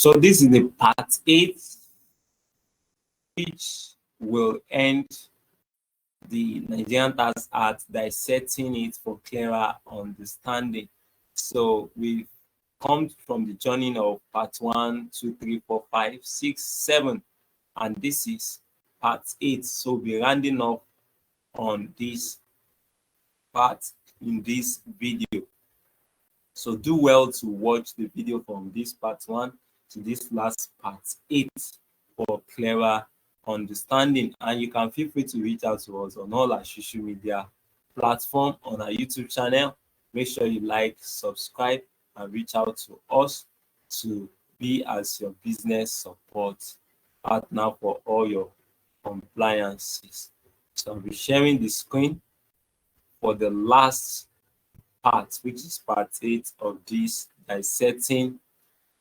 So this is the part 8, which will end the Nigerian Tax Act, dissecting it for clearer understanding. So we've come from the journey of part 1, 2, 3, 4, 5, 6, 7, and this is part 8. So we'll be rounding up on this part in this video. So do well to watch the video from this part 1 to this last part 8 for clearer understanding. And you can feel free to reach out to us on all our social media platform, on our YouTube channel. Make sure you like, subscribe, and reach out to us to be as your business support partner for all your compliances. So I'll be sharing the screen for the last part, which is part 8 of this dissecting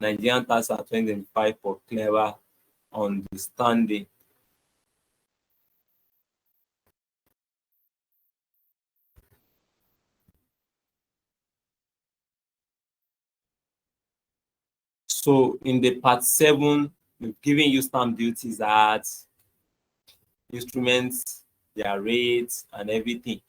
Nigerian Tax Act 2025 for clearer understanding. So in the part 7, we've given you stamp duties at instruments, their rates, and everything.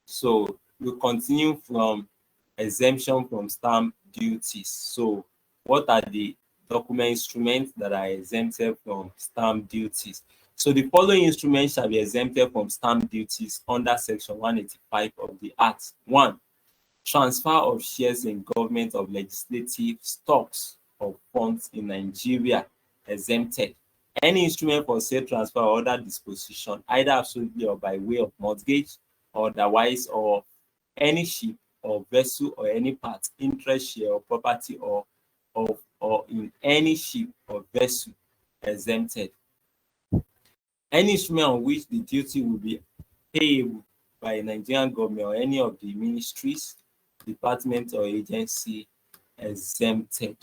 So we'll continue from exemption from stamp duties. So what are the document instruments that are exempted from stamp duties? So the following instruments shall be exempted from stamp duties under section 185 of the Act. 1. Transfer of shares in government of legislative stocks of funds in Nigeria, exempted. Any instrument for sale, transfer, or other disposition, either absolutely or by way of mortgage or otherwise, or any ship or vessel or any part, interest, share, or property or in any ship or vessel, exempted. Any instrument on which the duty will be payable by a Nigerian government or any of the ministries, department, or agency, exempted.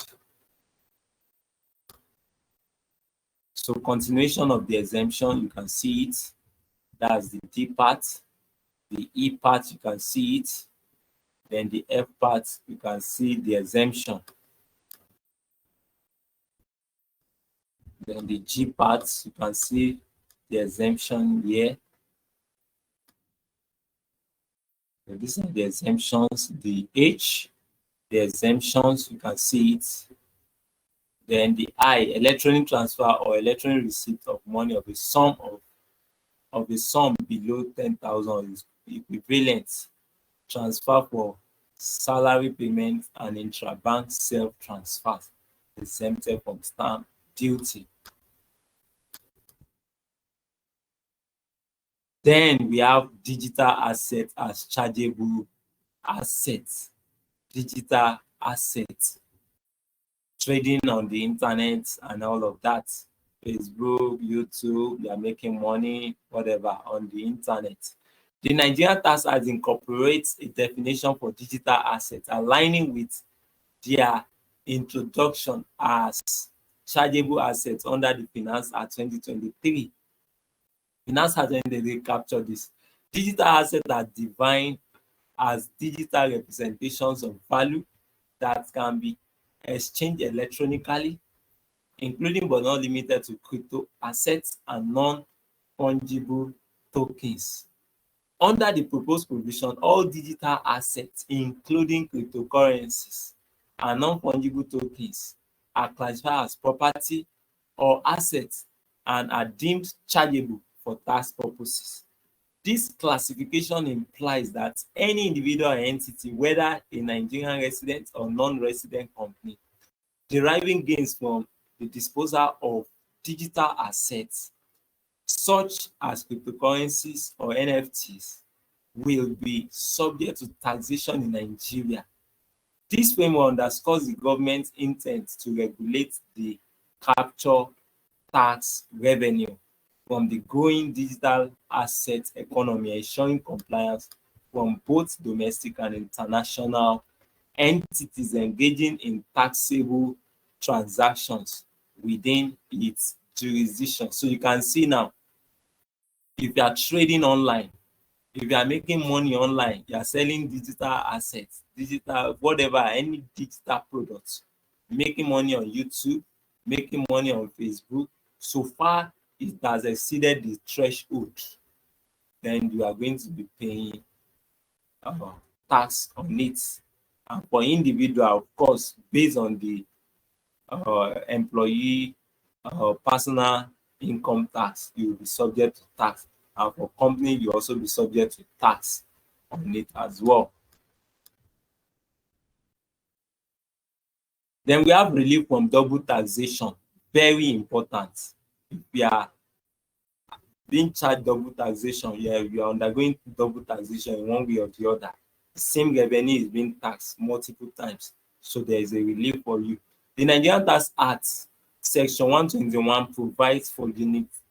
So continuation of the exemption, you can see it. That's the D part. The E part, you can see it. Then the F part, you can see the exemption. Then the G part, you can see the exemption here. And these are the exemptions. The H, the exemptions, you can see it. Then the I, electronic transfer or electronic receipt of money of a sum below 10,000 is equivalent. Transfer for salary payment and intrabank self-transfers, exempted from stamp duty. Then we have digital assets as chargeable assets. Digital assets, trading on the internet and all of that. Facebook, YouTube, they are making money, whatever, on the internet. The Nigerian Tax Act incorporates a definition for digital assets, aligning with their introduction as chargeable assets under the Finance Act 2023. Finance Act 2023 captured this. Digital assets are defined as digital representations of value that can be exchanged electronically, including but not limited to crypto assets and non-fungible tokens. Under the proposed provision, all digital assets, including cryptocurrencies and non-fungible tokens, are classified as property or assets and are deemed chargeable for tax purposes. This classification implies that any individual or entity, whether a Nigerian resident or non-resident company, deriving gains from the disposal of digital assets, such as cryptocurrencies or NFTs, will be subject to taxation in Nigeria. This framework underscores the government's intent to regulate the capture tax revenue from the growing digital asset economy, ensuring compliance from both domestic and international entities engaging in taxable transactions within its jurisdiction. So you can see now, if you are trading online, if you are making money online, you are selling digital assets, digital whatever, any digital products, making money on YouTube, making money on Facebook, so far it has exceeded the threshold, then you are going to be paying uh, tax on it. And for individual, of course, based on the employee personal income tax, you will be subject to tax. And for company, you also be subject to tax on it as well. Then we have relief from double taxation. Very important. If you are being charged double taxation, yeah, you are undergoing double taxation in one way or the other. The same revenue is being taxed multiple times. So there is a relief for you. The Nigerian Tax Act, Section 121, provides for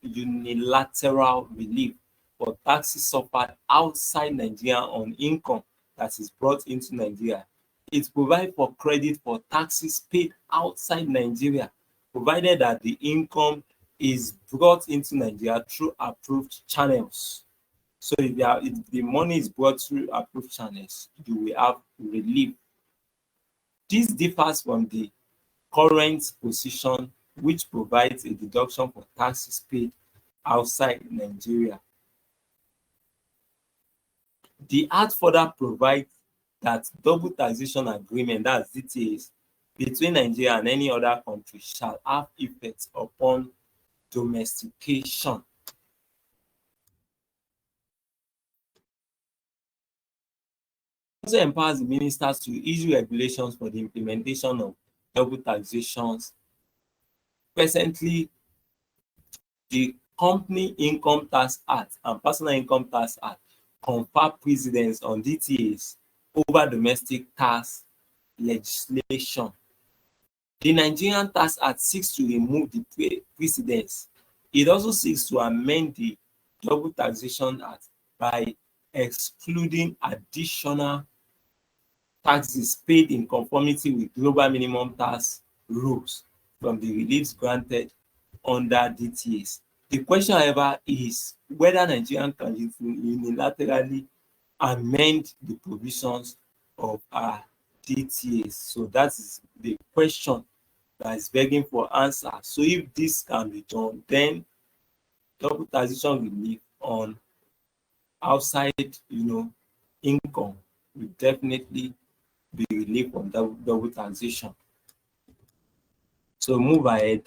unilateral relief for taxes suffered outside Nigeria on income that is brought into Nigeria. It provides for credit for taxes paid outside Nigeria, provided that the income is brought into Nigeria through approved channels. So if the money is brought through approved channels, you will have relief. This differs from the current position, which provides a deduction for taxes paid outside Nigeria. The Act further provides that double taxation agreement, that's DTAs, between Nigeria and any other country shall have effect upon domestication. It also empowers the ministers to issue regulations for the implementation of double taxations. Presently, the Company Income Tax Act and Personal Income Tax Act confer precedence on DTAs over domestic tax legislation. The Nigerian Tax Act seeks to remove the precedence. It also seeks to amend the Double Taxation Act by excluding additional taxes paid in conformity with global minimum tax rules from the reliefs granted under DTAs. The question, however, is whether Nigeria can unilaterally amend the provisions of our DTAs. So that is the question that is begging for answer. So if this can be done, then double taxation relief on outside, income will definitely be relief from double taxation. So move ahead.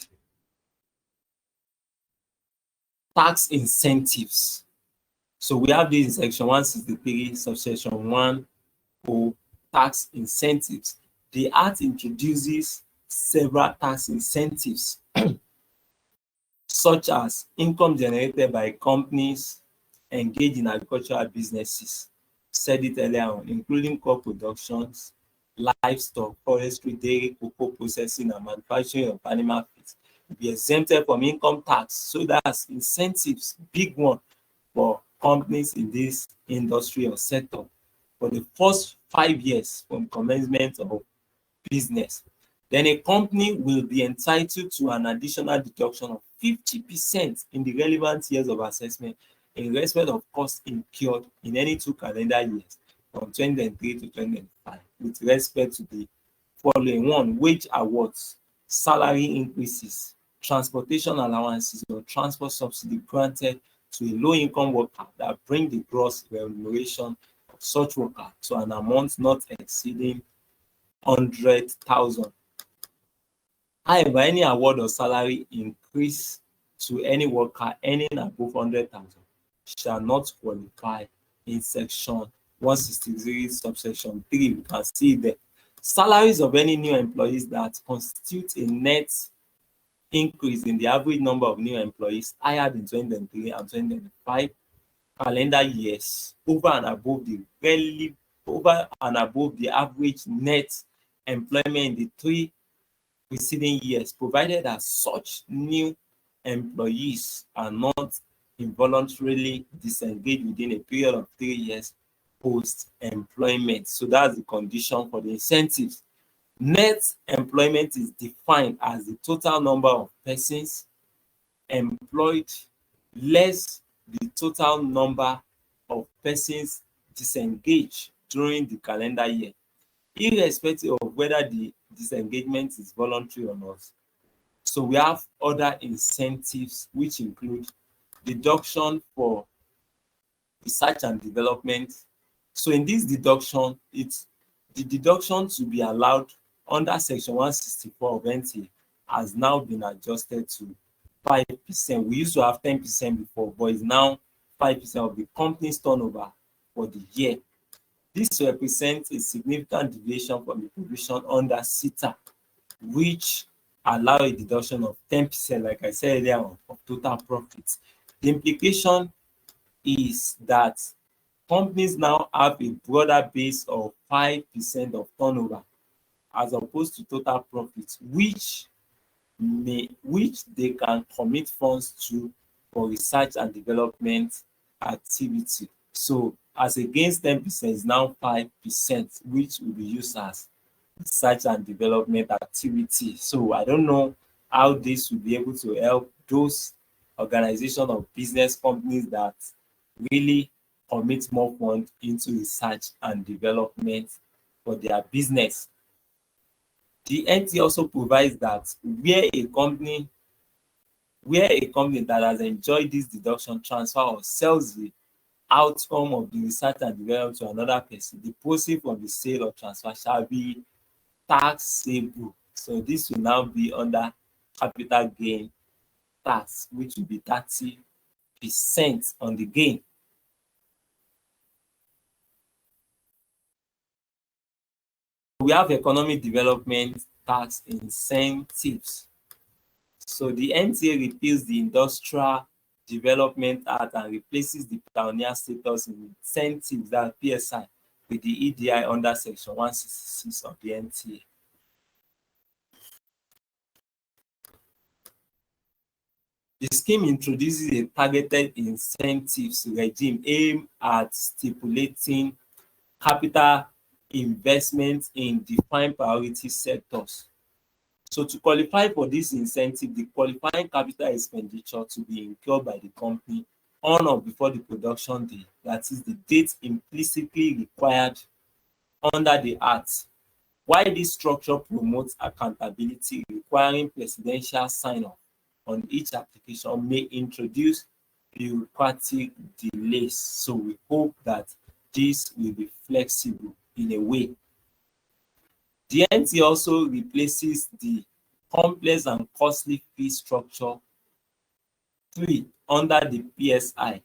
Tax incentives. So we have this in section 163, subsection 1, tax incentives. The Act introduces several tax incentives such as income generated by companies engaged in agricultural businesses, said it earlier on, including crop productions, livestock, forestry, dairy, cocoa processing, and manufacturing of animal feed, be exempted from income tax. So that's incentives, big one for companies in this industry or sector for the first 5 years from commencement of business. Then a company will be entitled to an additional deduction of 50% in the relevant years of assessment in respect of costs incurred in any 2 calendar years from 2023 to 2025 with respect to the following: 1, wage awards, salary increases, transportation allowances or transport subsidy granted to a low-income worker that bring the gross remuneration of such worker to an amount not exceeding 100,000. However, any award or salary increase to any worker earning above 100,000 shall not qualify in section 163, subsection 3. We can see the salaries of any new employees that constitute a net increase in the average number of new employees hired in 2023 and 2025 calendar years over and above the average net employment in the 3 preceding years, provided that such new employees are not involuntarily disengaged within a period of 3 years post-employment. So that's the condition for the incentives. Net employment is defined as the total number of persons employed less the total number of persons disengaged during the calendar year, irrespective of whether the disengagement is voluntary or not. So we have other incentives which include deduction for research and development. So in this deduction, it's the deduction to be allowed under section 164 of NTA has now been adjusted to 5%. We used to have 10% before, but it's now 5% of the company's turnover for the year. This represents a significant deviation from the provision under CETA, which allow a deduction of 10%, like I said earlier, of total profits. The implication is that companies now have a broader base of 5% of turnover as opposed to total profits, which they can commit funds to for research and development activity. So as against 10% is now 5%, which will be used as research and development activity. So I don't know how this will be able to help those organizations or business companies that really commit more funds into research and development for their business. The NT also provides that where a company that has enjoyed this deduction transfer or sells the outcome of the research and development to another person, the proceeds from the sale or transfer shall be taxable. So this will now be under capital gain tax, which will be 30% on the gain. We have economic development tax incentives. So the NTA repeals the Industrial Development Act and replaces the pioneer status in incentives, that PSI, with the EDI under section 166 of the NTA. The scheme introduces a targeted incentives regime aimed at stipulating capital investment in defined priority sectors. So to qualify for this incentive, the qualifying capital expenditure to be incurred by the company on or before the production day, that is the date implicitly required under the Act. While this structure promotes accountability, requiring presidential sign-off on each application may introduce bureaucratic delays. So we hope that this will be flexible in a way. The NT also replaces the complex and costly fee structure 3 under the PSI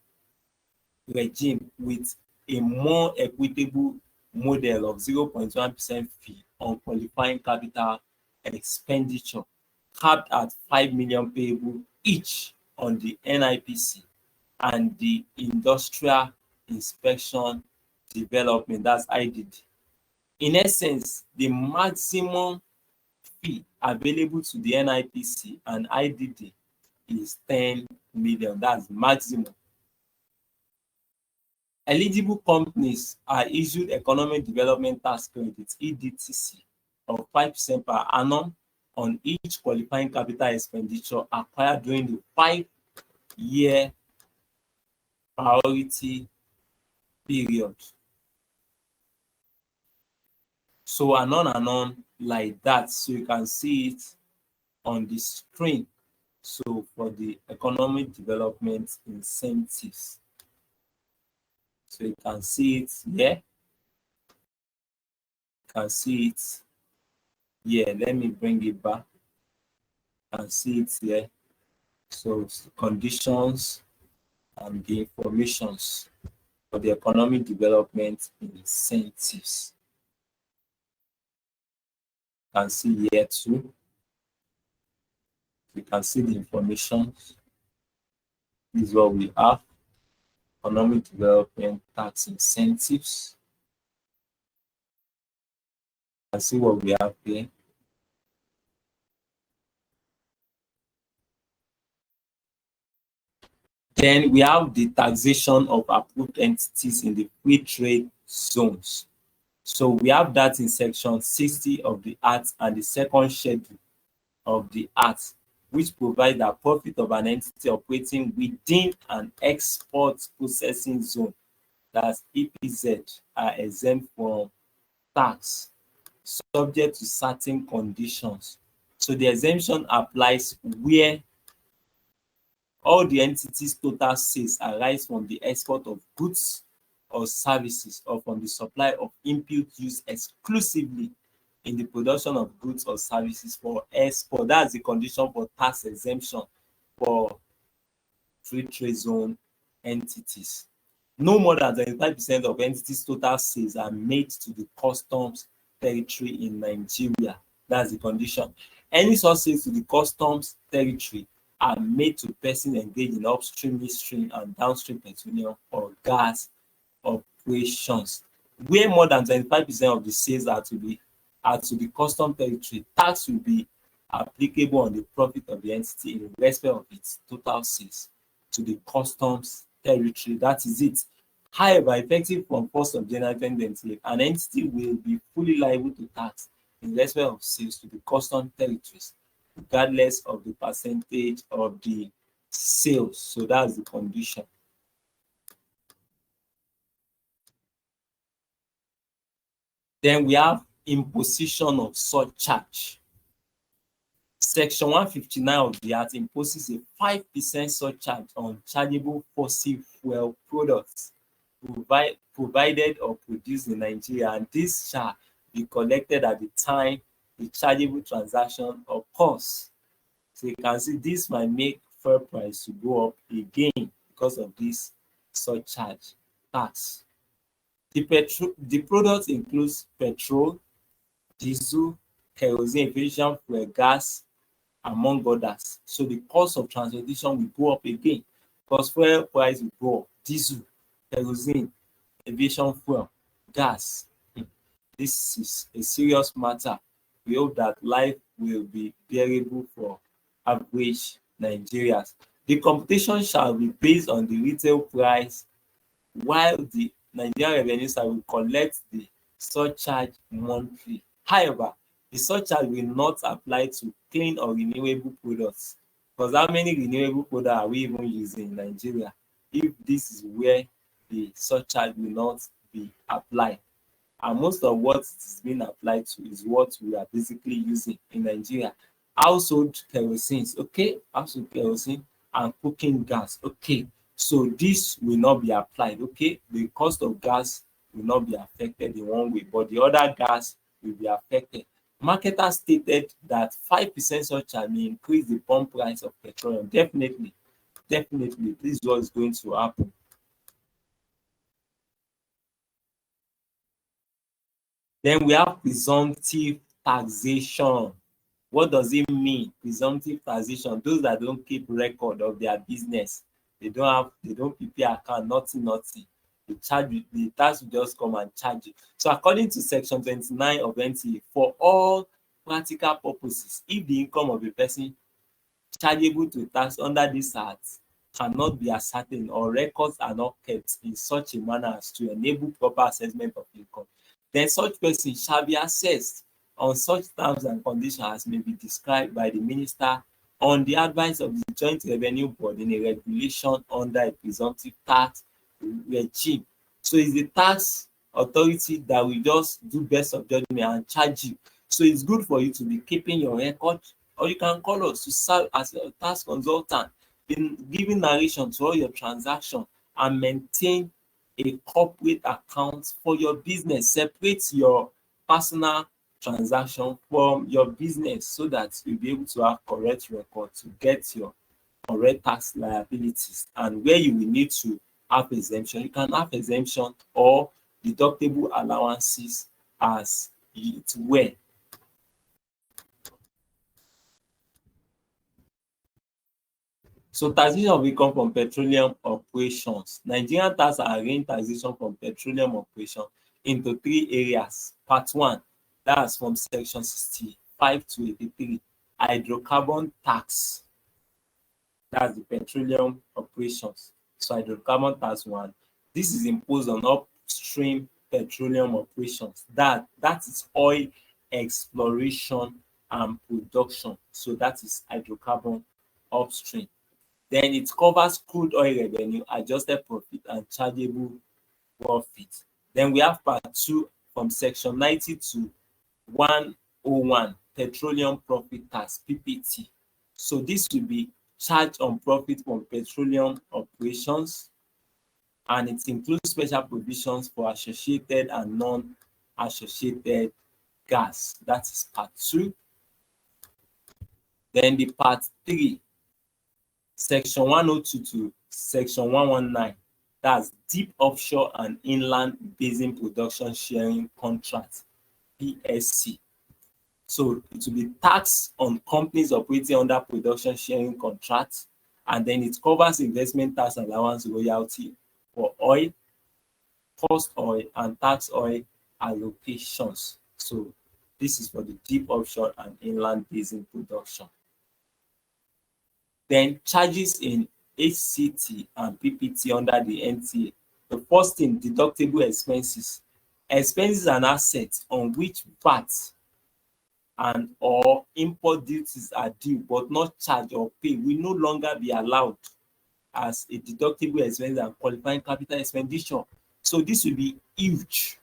regime with a more equitable model of 0.1% fee on qualifying capital expenditure, capped at 5 million payable each on the NIPC and the Industrial Inspection Development, that's IDD. In essence, the maximum fee available to the NIPC and IDD is 10 million. That's maximum. Eligible companies are issued Economic Development Tax Credit, EDTC, of 5% per annum on each qualifying capital expenditure acquired during the 5-year priority period. So and on like that. So you can see it on the screen. So for the economic development incentives. So you can see it here. You can see it here. Let me bring it back. You can see it here. So it's the conditions and the informations for the economic development incentives. You can see here too. You can see the information. This is what we have. Economic development tax incentives. You can see what we have here. Then we have the taxation of approved entities in the free trade zones. So we have that in section 60 of the Act and the second schedule of the Act, which provides that profit of an entity operating within an export processing zone, that's EPZ, are exempt from tax, subject to certain conditions. So the exemption applies where all the entity's total sales arise from the export of goods or services or from the supply of input used exclusively in the production of goods or services for export. That's the condition for tax exemption for free trade zone entities. No more than 25% of entities' total sales are made to the customs territory in Nigeria. That's the condition. Any such sales to the customs territory are made to persons engaged in upstream, midstream, and downstream petroleum or gas operations. Where more than 25% of the sales are to the custom territory, tax will be applicable on the profit of the entity in respect of its total sales to the customs territory. That is it. However, effective from 1st of January 2028, an entity will be fully liable to tax in respect of sales to the custom territories, regardless of the percentage of the sales. So that's the condition. Then we have imposition of surcharge. Section 159 of the Act imposes a 5% surcharge on chargeable fossil fuel products provided or produced in Nigeria, and this shall be collected at the time the chargeable transaction occurs. So you can see this might make fuel price to go up again because of this surcharge tax. The product includes petrol, diesel, kerosene, aviation fuel, gas, among others. So the cost of transportation will go up again because fuel price will go up. Diesel, kerosene, aviation fuel, gas. This is a serious matter. We hope that life will be bearable for average Nigerians. The computation shall be based on the retail price, while the Nigerian Revenue Service will collect the surcharge monthly. However, the surcharge will not apply to clean or renewable products, because how many renewable products are we even using in Nigeria if this is where the surcharge will not be applied? And most of what is being applied to is what we are basically using in Nigeria. Household kerosene, okay, household kerosene and cooking gas, okay. So this will not be applied, okay. The cost of gas will not be affected in one way, but the other gas will be affected. Marketers stated that 5% surcharge may increase the pump price of petroleum. Definitely, this is what is going to happen. Then we have presumptive taxation. What does it mean? Presumptive taxation. Those that don't keep record of their business, they don't prepare account, nothing. The tax will just come and charge you. So according to section 29 of NTA, for all practical purposes, if the income of a person chargeable to tax under this act cannot be ascertained or records are not kept in such a manner as to enable proper assessment of income, then such person shall be assessed on such terms and conditions as may be described by the minister on the advice of the Joint Revenue Board in a regulation under a presumptive tax regime. So it's the tax authority that will just do best of judgment and charge you. So it's good for you to be keeping your record, or you can call us to serve as a tax consultant in giving narration to all your transactions and maintain a corporate account for your business. Separate your personal transaction from your business so that you'll be able to have correct record to get your correct tax liabilities. And where you will need to have exemption, you can have exemption or deductible allowances as it were. So taxation of income from petroleum operations. Nigerian tax arrange taxation from petroleum operation into 3 areas. Part 1, that's from section 65 to 83, hydrocarbon tax. That's the petroleum operations. So hydrocarbon tax 1. This is imposed on upstream petroleum operations. That is oil exploration and production. So that is hydrocarbon upstream. Then it covers crude oil revenue, adjusted profit, and chargeable profit. Then we have part 2 from section 90 to 101. petroleum profit tax (PPT). So this will be charge on profit from petroleum operations, and it includes special provisions for associated and non-associated gas. That is part 2. Then the part 3, section 102 to section 119, that's deep offshore and inland basin production sharing contract (PSC). So it will be tax on companies operating under production sharing contracts, and then it covers investment tax allowance royalty for oil, cost oil, and tax oil allocations. So this is for the deep offshore and inland basin production. Then charges in HCT and PPT under the NTA. The first thing, deductible expenses. Expenses and assets on which VAT and or import duties are due but not charged or paid will no longer be allowed as a deductible expense and qualifying capital expenditure. So this will be huge.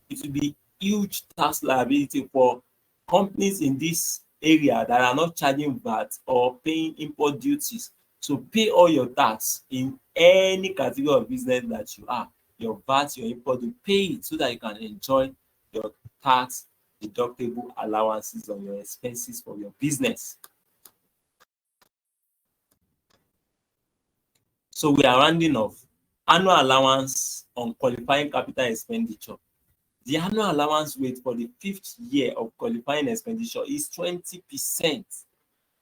It will be huge tax liability for companies in this area that are not charging VAT or paying import duties. So pay all your tax in any category of business that you are. Your VAT, your import, you pay it so that you can enjoy your tax deductible allowances on your expenses for your business. So we are rounding off. Annual allowance on qualifying capital expenditure. The annual allowance rate for the 5th year of qualifying expenditure is 20%.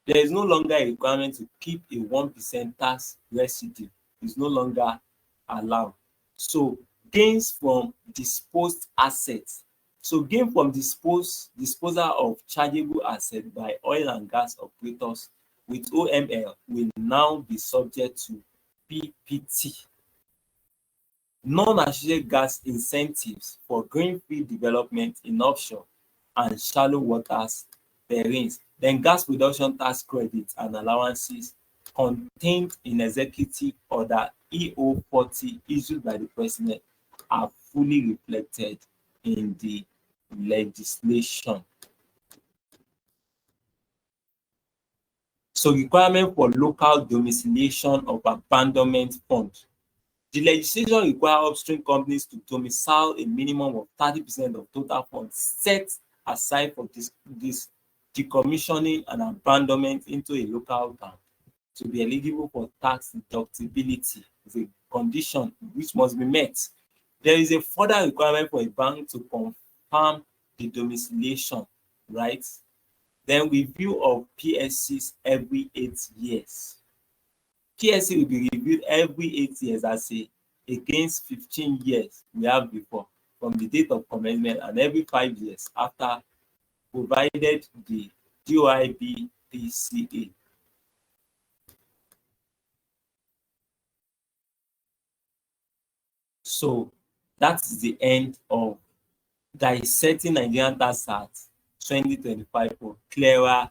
There is no longer a requirement to keep a 1% tax residue. It's no longer allowed. So gains from disposed assets. So gain from disposal of chargeable assets by oil and gas operators with OML will now be subject to PPT. Non-associated gas incentives for greenfield development in offshore and shallow waters therein. Then gas production tax credits and allowances contained in Executive Order EO 40 issued by the President are fully reflected in the legislation. So requirement for local domiciliation of abandonment fund. The legislation requires upstream companies to domicile a minimum of 30% of total funds set aside for this decommissioning and abandonment into a local town to be eligible for tax deductibility. It's a condition which must be met. There is a further requirement for a bank to confirm the domiciliation, right? Then review of PSCs every 8 years. PSC will be reviewed every 8 years as against 15 years we have before from the date of commencement, and every 5 years after, provided the DOIB PCA. So that is the end of Dissecting Nigerian Tax Act 2025 for clearer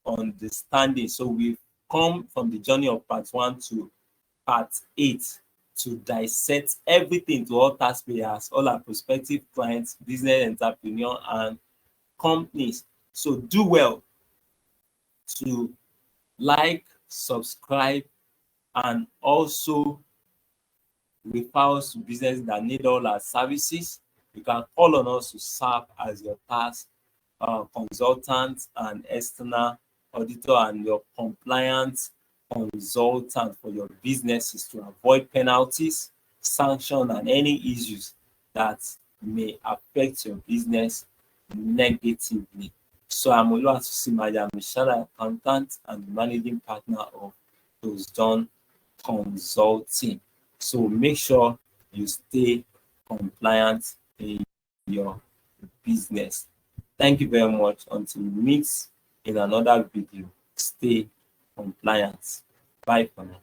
understanding. So we've come from the journey of part 1 to part 8 to dissect everything to all taxpayers, all our prospective clients, business entrepreneurs, and companies. So do well to like, subscribe, and also refer us to businesses that need all our services. You can call on us to serve as your tax consultant and external auditor and your compliance consultant for your businesses to avoid penalties, sanctions, and any issues that may affect your business negatively. So I'm Oluwatosin Michelle, accountant and managing partner of Those Done Consulting. So make sure you stay compliant in your business. Thank you very much. Until we meet in another video, stay compliant. Bye for now.